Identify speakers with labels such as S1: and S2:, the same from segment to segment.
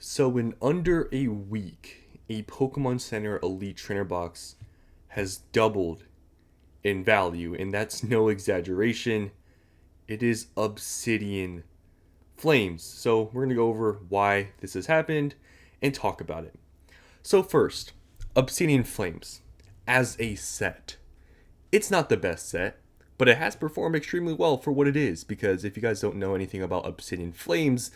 S1: So in under a week, a Pokemon Center Elite Trainer box has doubled in value, and that's no exaggeration. It is Obsidian Flames. So we're going to go over why this has happened and talk about it. So first, Obsidian Flames as a set. It's not the best set, but it has performed extremely well for what it is, because if you guys don't know anything about Obsidian Flames,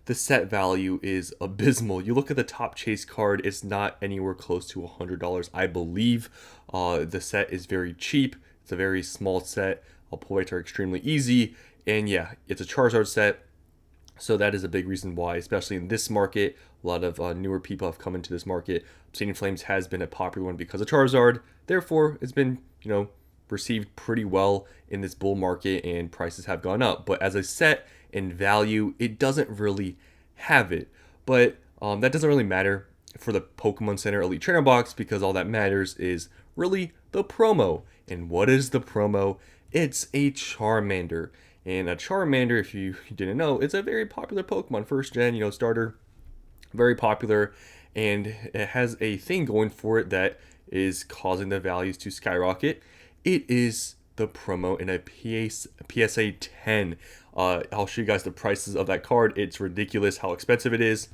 S1: the set value is abysmal. You look at the top chase card, it's not anywhere close to $100, I believe. The set is very cheap. It's a very small set. Pull rates are extremely easy, and yeah, it's a Charizard set. So that is a big reason why, especially in this market, a lot of newer people have come into this market. Obsidian Flames has been a popular one because of Charizard. Therefore, it's been, received pretty well in this bull market, and prices have gone up. But as a set in value, it doesn't really have it. But that doesn't really matter for the Pokemon Center Elite Trainer box, because all that matters is really the promo. And what is the promo? It's a Charmander. And a Charmander, if you didn't know, it's a very popular Pokemon. First gen, starter. Very popular. And it has a thing going for it that is causing the values to skyrocket. It is the promo in a PSA 10. I'll show you guys the prices of that card. It's ridiculous how expensive it is,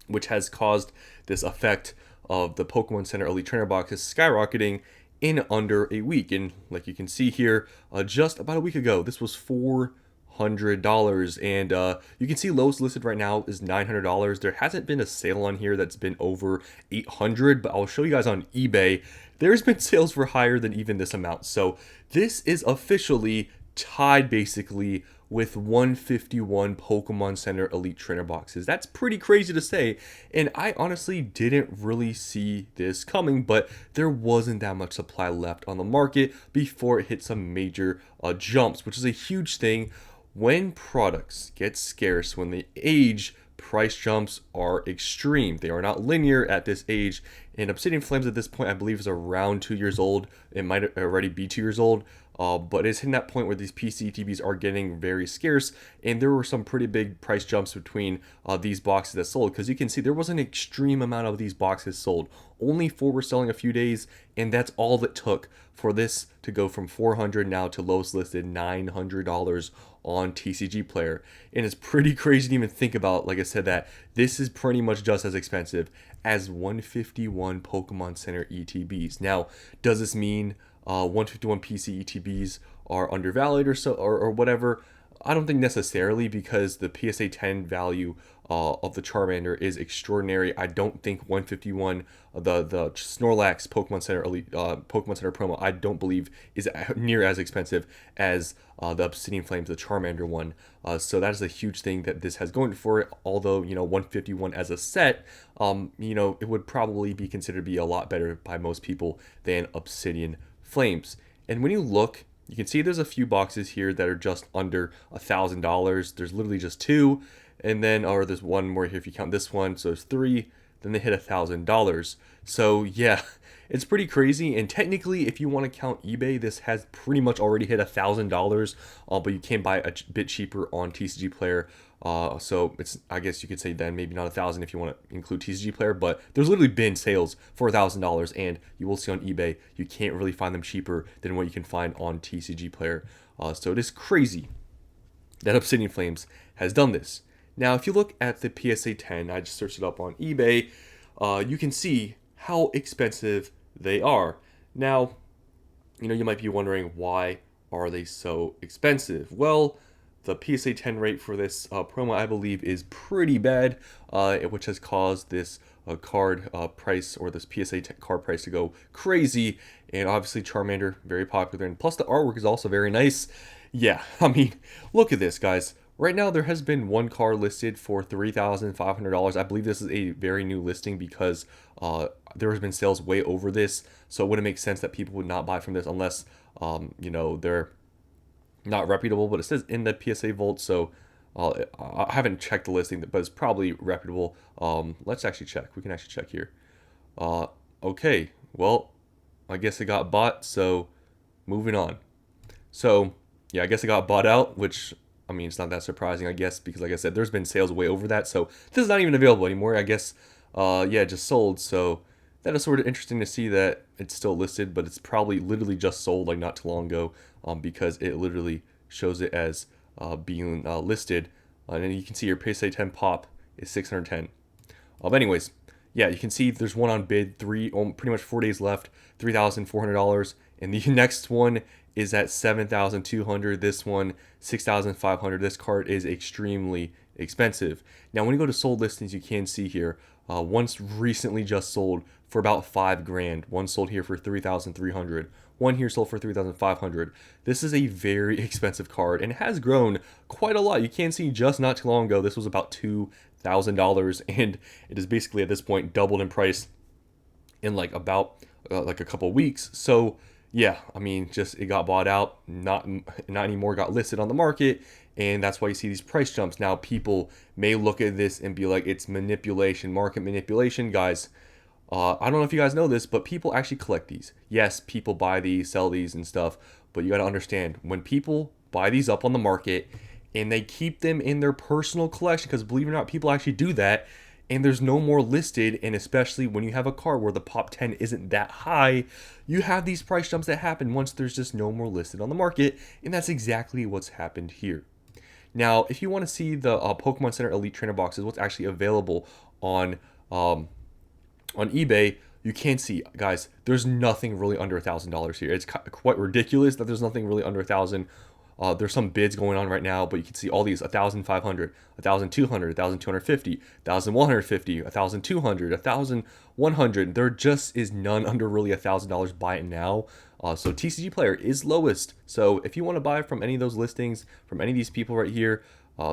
S1: which has caused this effect of the Pokemon Center Elite Trainer boxes skyrocketing in under a week. And like you can see here, just about a week ago, this was $400, and you can see lowest listed right now is $900. There hasn't been a sale on here that's been over $800, but I'll show you guys on eBay. There's been sales for higher than even this amount. So this is officially tied basically with 151 Pokemon Center Elite Trainer boxes. That's pretty crazy to say, and I honestly didn't really see this coming, but there wasn't that much supply left on the market before it hit some major jumps, which is a huge thing. When products get scarce, when they age, price jumps are extreme. They are not linear at this age. And Obsidian Flames at this point, I believe, is around 2 years old. It might already be 2 years old. But it's in that point where these PC ETBs are getting very scarce, and there were some pretty big price jumps between these boxes that sold, because you can see there was an extreme amount of these boxes sold. Only 4 were selling a few days, and that's all it took for this to go from $400 now to lowest listed $900 on TCG Player. And it's pretty crazy to even think about, like I said, that this is pretty much just as expensive as 151 Pokemon Center ETBs. Now, does this mean 151 PC ETBs are undervalued or whatever? I don't think necessarily, because the PSA 10 value of the Charmander is extraordinary. I don't think 151, the Snorlax Pokemon Center Elite Pokemon Center promo, I don't believe is near as expensive as the Obsidian Flames, the Charmander one. So that is a huge thing that this has going for it. Although 151 as a set, it would probably be considered to be a lot better by most people than Obsidian Flames. And when you look, you can see there's a few boxes here that are just under $1,000. There's literally just 2, and then there's one more here if you count this one. So there's 3. Then they hit $1,000. So yeah, it's pretty crazy. And technically, if you want to count eBay, this has pretty much already hit $1,000. But you can buy a bit cheaper on TCG Player. So it's, I guess you could say then maybe not 1,000 if you want to include TCG Player, but there's literally been sales for $1,000, and you will see on eBay you can't really find them cheaper than what you can find on TCG Player. So it is crazy that Obsidian Flames has done this. Now, if you look at the PSA 10, I just searched it up on eBay. You can see how expensive they are. Now, you might be wondering, why are they so expensive? Well, the PSA 10 rate for this promo, I believe, is pretty bad, which has caused this card price, or this PSA 10 card price, to go crazy. And obviously Charmander, very popular, and plus the artwork is also very nice. Yeah, I mean, look at this, guys. Right now, there has been one card listed for $3,500. I believe this is a very new listing, because there has been sales way over this. So it wouldn't make sense that people would not buy from this unless, they're not reputable. But it says in the PSA vault, so I haven't checked the listing, but it's probably reputable. Let's actually check. We can actually check here. Okay, well, I guess it got bought, so moving on. So yeah, I guess it got bought out, which I mean, it's not that surprising, I guess, because like I said, there's been sales way over that. So this is not even available anymore. I guess, yeah, it just sold. So that is sort of interesting to see that it's still listed, but it's probably literally just sold like not too long ago, because it literally shows it as being listed. And then you can see your PSA 10 pop is 610. Anyways, yeah, you can see there's one on bid, pretty much 4 days left, $3,400, and the next one is at $7,200. This one, $6,500. This card is extremely expensive. Now, when you go to sold listings, you can see here, one's recently just sold for about $5,000. One sold here for $3,300. One here sold for $3,500. This is a very expensive card and it has grown quite a lot. You can see just not too long ago, this was about $2,000, and it is basically at this point doubled in price in like about like a couple weeks. So yeah, I mean, just it got bought out, not anymore, got listed on the market, and that's why you see these price jumps. Now people may look at this and be like, it's manipulation, market manipulation. Guys, I don't know if you guys know this, but people actually collect these. Yes, people buy these, sell these and stuff, but you got to understand, when people buy these up on the market and they keep them in their personal collection, because believe it or not, people actually do that, and there's no more listed, and especially when you have a card where the pop 10 isn't that high, you have these price jumps that happen once there's just no more listed on the market, and that's exactly what's happened here. Now, if you want to see the Pokemon Center Elite Trainer boxes, what's actually available on eBay, you can see, guys, there's nothing really under $1,000 here. It's quite ridiculous that there's nothing really under 1,000. There's some bids going on right now, but you can see all these 1,500, 1,200, 1,250, 1,150, 1,200, 1,100. There just is none under really $1,000. Buy it now. So TCG Player is lowest. So if you want to buy from any of those listings, from any of these people right here,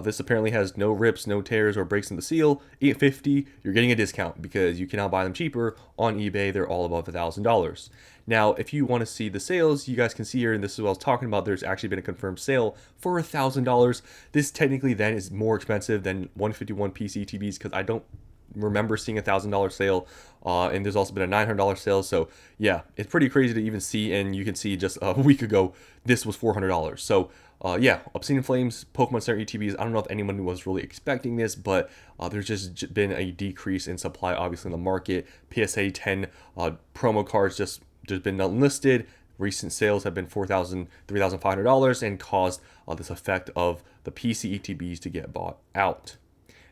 S1: this apparently has no rips, no tears, or breaks in the seal. $850, you're getting a discount because you cannot buy them cheaper on eBay. They're all above $1,000. Now, if you want to see the sales, you guys can see here, and this is what I was talking about, there's actually been a confirmed sale for $1,000. This technically then is more expensive than 151 PC ETBs because I don't remember seeing $1,000 sale, and there's also been a $900 sale. So yeah, it's pretty crazy to even see, and you can see just a week ago this was $400. So yeah, Obsidian Flames, Pokemon Center ETBs. I don't know if anyone was really expecting this, but there's just been a decrease in supply, obviously, in the market. PSA 10 promo cards just been unlisted. Recent sales have been $4,000, $3,500 and caused this effect of the PC ETBs to get bought out.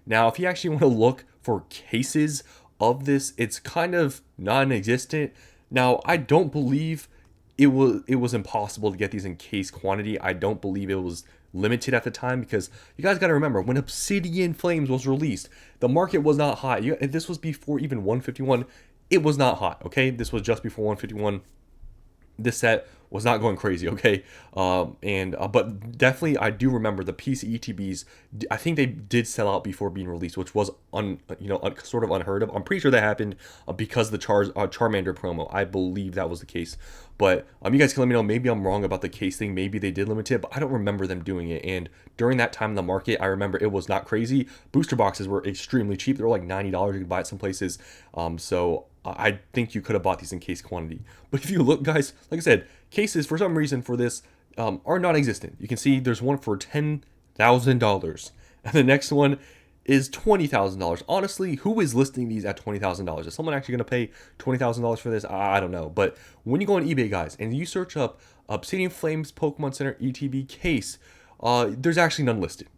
S1: Now, if you actually want to look for cases of this, it's kind of non-existent. Now, I don't believe it was impossible to get these in case quantity. I don't believe it was limited at the time, because you guys got to remember, when Obsidian Flames was released, the market was not hot. This was before even 151. It was not hot, okay? This was just before 151. This set was not going crazy, okay? But definitely, I do remember the PC ETBs. I think they did sell out before being released, which was sort of unheard of. I'm pretty sure that happened because of the Charmander promo. I believe that was the case. But you guys can let me know. Maybe I'm wrong about the case thing. Maybe they did limit it, but I don't remember them doing it. And during that time in the market, I remember it was not crazy. Booster boxes were extremely cheap. They were like $90. You could buy it some places. So I think you could have bought these in case quantity. But if you look, guys, like I said, cases for some reason for this are non-existent. You can see there's one for $10,000, and the next one is $20,000. Honestly, who is listing these at $20,000? Is someone actually going to pay $20,000 for this? I don't know. But when you go on eBay, guys, and you search up Obsidian Flames Pokemon Center ETB case, there's actually none listed.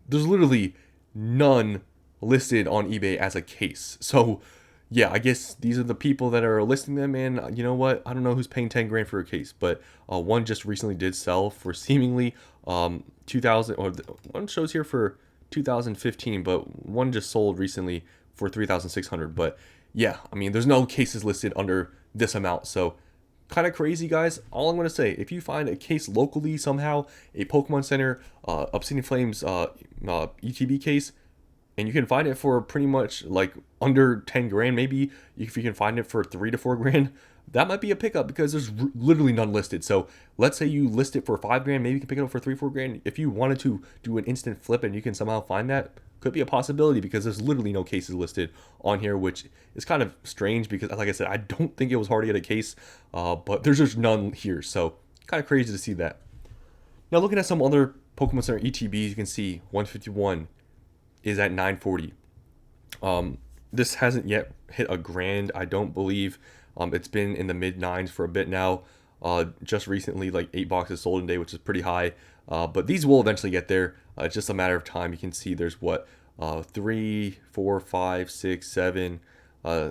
S1: There's literally none listed on eBay as a case. So yeah, I guess these are the people that are listing them, and you know what? I don't know who's paying 10 grand for a case, but one just recently did sell for seemingly 2,000, or one shows here for 2015, but one just sold recently for 3,600. But yeah, I mean, there's no cases listed under this amount, so kind of crazy, guys. All I'm going to say, if you find a case locally somehow, a Pokemon Center Obsidian Flames ETB case, and you can find it for pretty much like under 10 grand, maybe if you can find it for 3 to 4 grand, that might be a pickup, because there's literally none listed. So let's say you list it for 5 grand, maybe you can pick it up for 3, 4 grand. If you wanted to do an instant flip and you can somehow find that, could be a possibility, because there's literally no cases listed on here, which is kind of strange because, like I said, I don't think it was hard to get a case, but there's just none here. So kind of crazy to see that. Now, looking at some other Pokemon Center ETBs, you can see 151 is at 940. This hasn't yet hit a grand, I don't believe. It's been in the mid nines for a bit now. Just recently, like 8 boxes sold in a day, which is pretty high. But these will eventually get there. It's just a matter of time. You can see there's what, 3, 4, 5, 6, 7,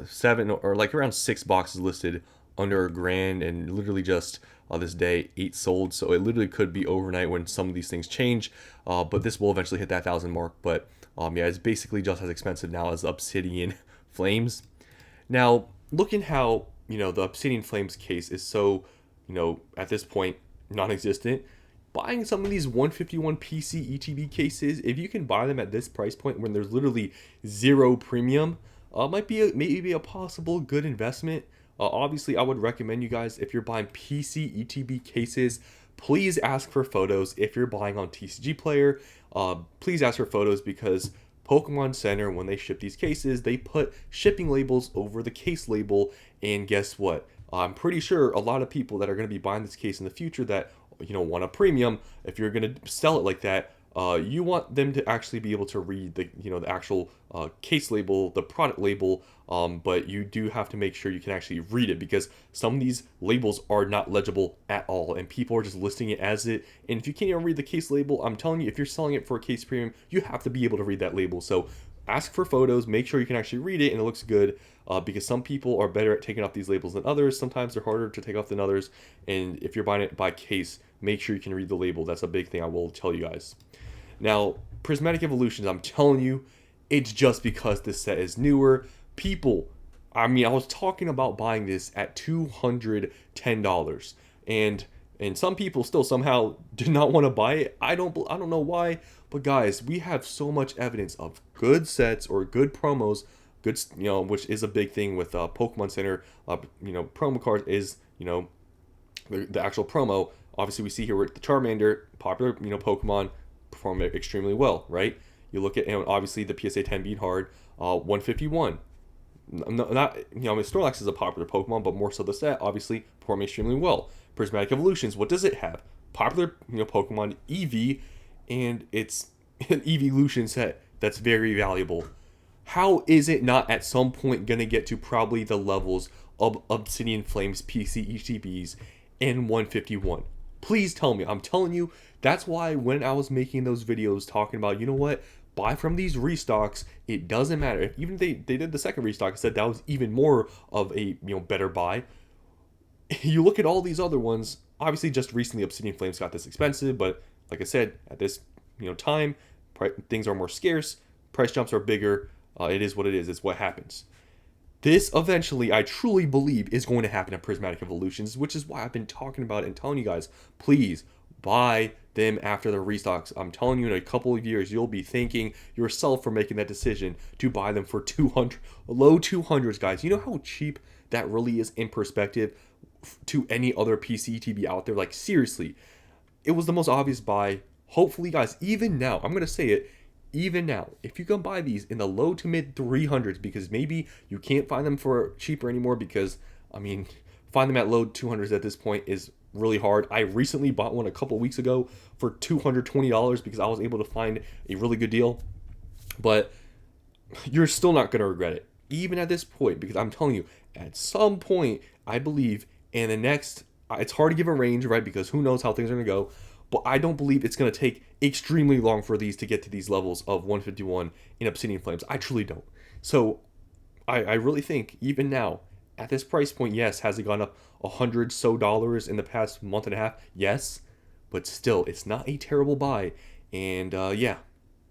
S1: 7, or like around 6 boxes listed under a grand, and literally just this day 8 sold. So it literally could be overnight when some of these things change. But this will eventually hit that 1,000 mark. But yeah, it's basically just as expensive now as Obsidian Flames. Now, looking how, the Obsidian Flames case is so, at this point, non-existent. Buying some of these 151 PC ETB cases, if you can buy them at this price point when there's literally zero premium, might be maybe a possible good investment. Obviously, I would recommend you guys, if you're buying PC ETB cases, please ask for photos. If you're buying on TCG Player, please ask for photos, because Pokemon Center, when they ship these cases, they put shipping labels over the case label, and guess what? I'm pretty sure a lot of people that are going to be buying this case in the future that want a premium, if you're going to sell it like that, you want them to actually be able to read the the actual case label, the product label, but you do have to make sure you can actually read it, because some of these labels are not legible at all, and people are just listing it as it. And if you can't even read the case label, I'm telling you, if you're selling it for a case premium, you have to be able to read that label. So ask for photos, make sure you can actually read it and it looks good, because some people are better at taking off these labels than others. Sometimes they're harder to take off than others, and if you're buying it by case, make sure you can read the label. That's a big thing I will tell you guys. Now, Prismatic Evolutions, I'm telling you, it's just because this set is newer. People, I was talking about buying this at $210, and some people still somehow did not want to buy it. I don't know why, but guys, we have so much evidence of good sets or good promos, good, which is a big thing with Pokemon Center. Promo cards is the actual promo. Obviously, we see here with the Charmander, popular Pokemon, perform extremely well, right? You look at, obviously the PSA 10 being hard, 151. Not Snorlax is a popular Pokemon, but more so the set, obviously performing extremely well. Prismatic Evolutions, what does it have? Popular Pokemon Eevee, and it's an evolution set that's very valuable. How is it not at some point gonna get to probably the levels of Obsidian Flames PC ETBs and 151? Please tell me. I'm telling you, that's why when I was making those videos talking about, buy from these restocks, it doesn't matter. Even if they did the second restock, I said that was even more of a better buy. You look at all these other ones, obviously just recently Obsidian Flames got this expensive, but like I said, at this time, things are more scarce, price jumps are bigger, it is what it is, it's what happens. This eventually, I truly believe, is going to happen at Prismatic Evolutions, which is why I've been talking about it and telling you guys, please buy them after the restocks. I'm telling you, in a couple of years, you'll be thanking yourself for making that decision to buy them for 200, low 200s, guys. You know how cheap that really is in perspective to any other PCTB out there? Like, seriously, it was the most obvious buy. Hopefully, guys, even now, I'm going to say it, even now, if you can buy these in the low to mid 300s, because maybe you can't find them for cheaper anymore, because, find them at low 200s at this point is really hard. I recently bought one a couple weeks ago for $220 because I was able to find a really good deal, but you're still not going to regret it, even at this point, because I'm telling you, at some point, I believe in the next, it's hard to give a range, right, because who knows how things are going to go, but I don't believe it's going to take extremely long for these to get to these levels of 151 in Obsidian Flames. I truly don't. So I really think even now, at this price point, yes, has it gone up $100 so in the past month and a half? Yes, but still, it's not a terrible buy. And yeah,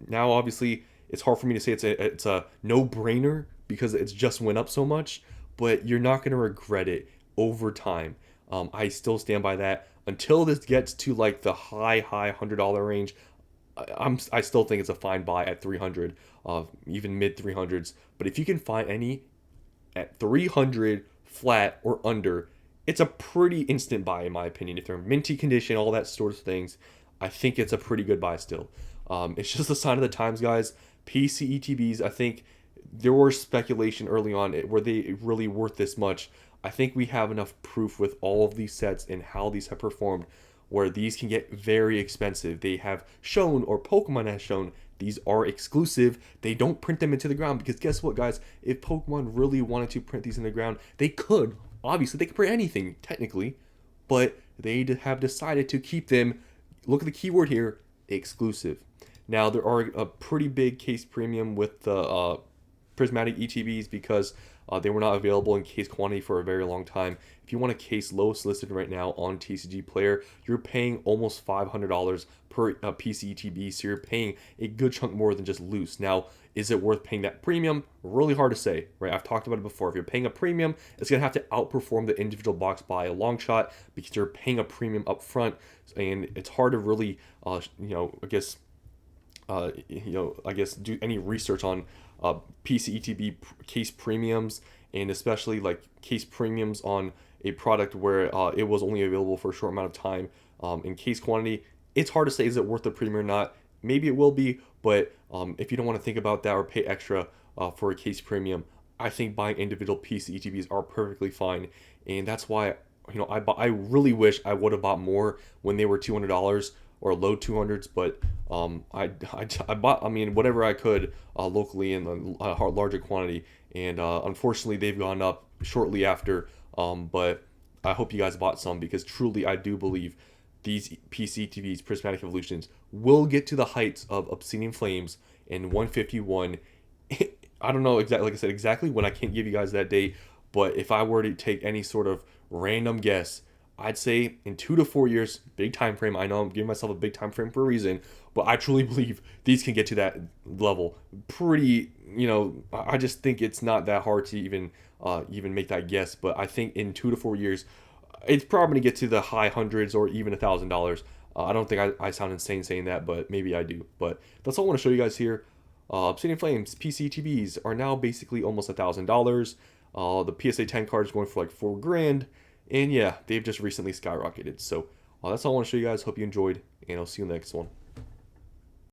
S1: now obviously it's hard for me to say it's a no-brainer because it's just went up so much, but you're not going to regret it over time. I still stand by that. Until this gets to like the high $100 range, I still think it's a fine buy at 300, even mid 300s. But if you can find any at 300 flat or under, it's a pretty instant buy in my opinion. If they're in minty condition, all that sort of things, I think it's a pretty good buy still. It's just a sign of the times, guys. PC ETBs, I think there was speculation early on, were they really worth this much? I think we have enough proof with all of these sets and how these have performed. where these can get very expensive. They have shown, or Pokemon has shown, these are exclusive. They don't print them into the ground because guess what, guys? If Pokemon really wanted to print these in the ground, they could. Obviously, they could print anything, technically, but they have decided to keep them, look at the keyword here, exclusive. Now, there are a pretty big case premium with the prismatic ETBs because they were not available in case quantity for a very long time. If you want a case lowest listed right now on TCG Player, you're paying almost $500 per PC ETB, so you're paying a good chunk more than just loose. Now, is it worth paying that premium? Really hard to say, right? I've talked about it before. If you're paying a premium, it's going to have to outperform the individual box by a long shot because you're paying a premium up front, and it's hard to really, I guess do any research on PC ETB case premiums, and especially like case premiums on a product where it was only available for a short amount of time in case quantity. It's hard to say, is it worth the premium or not? Maybe it will be, but if you don't want to think about that or pay extra for a case premium, I think buying individual PC ETBs are perfectly fine, and that's why I really wish I would have bought more when they were $200 or low 200s, but I bought, whatever I could locally in a larger quantity, and unfortunately they've gone up shortly after, but I hope you guys bought some because truly I do believe these PCTVs, Prismatic Evolutions, will get to the heights of Obsidian Flames and 151. I don't know exactly, like I said, exactly when. I can't give you guys that date, but if I were to take any sort of random guess, I'd say in 2 to 4 years, big time frame. I know I'm giving myself a big time frame for a reason, but I truly believe these can get to that level. Pretty, I just think it's not that hard to even make that guess. But I think in 2 to 4 years, it's probably gonna get to the high hundreds or even $1,000. I don't think I sound insane saying that, but maybe I do. But that's all I want to show you guys here. Obsidian Flames PCTVs are now basically almost $1,000. The PSA 10 card is going for like $4,000. And yeah, they've just recently skyrocketed. So that's all I want to show you guys. Hope you enjoyed, and I'll see you in the next one.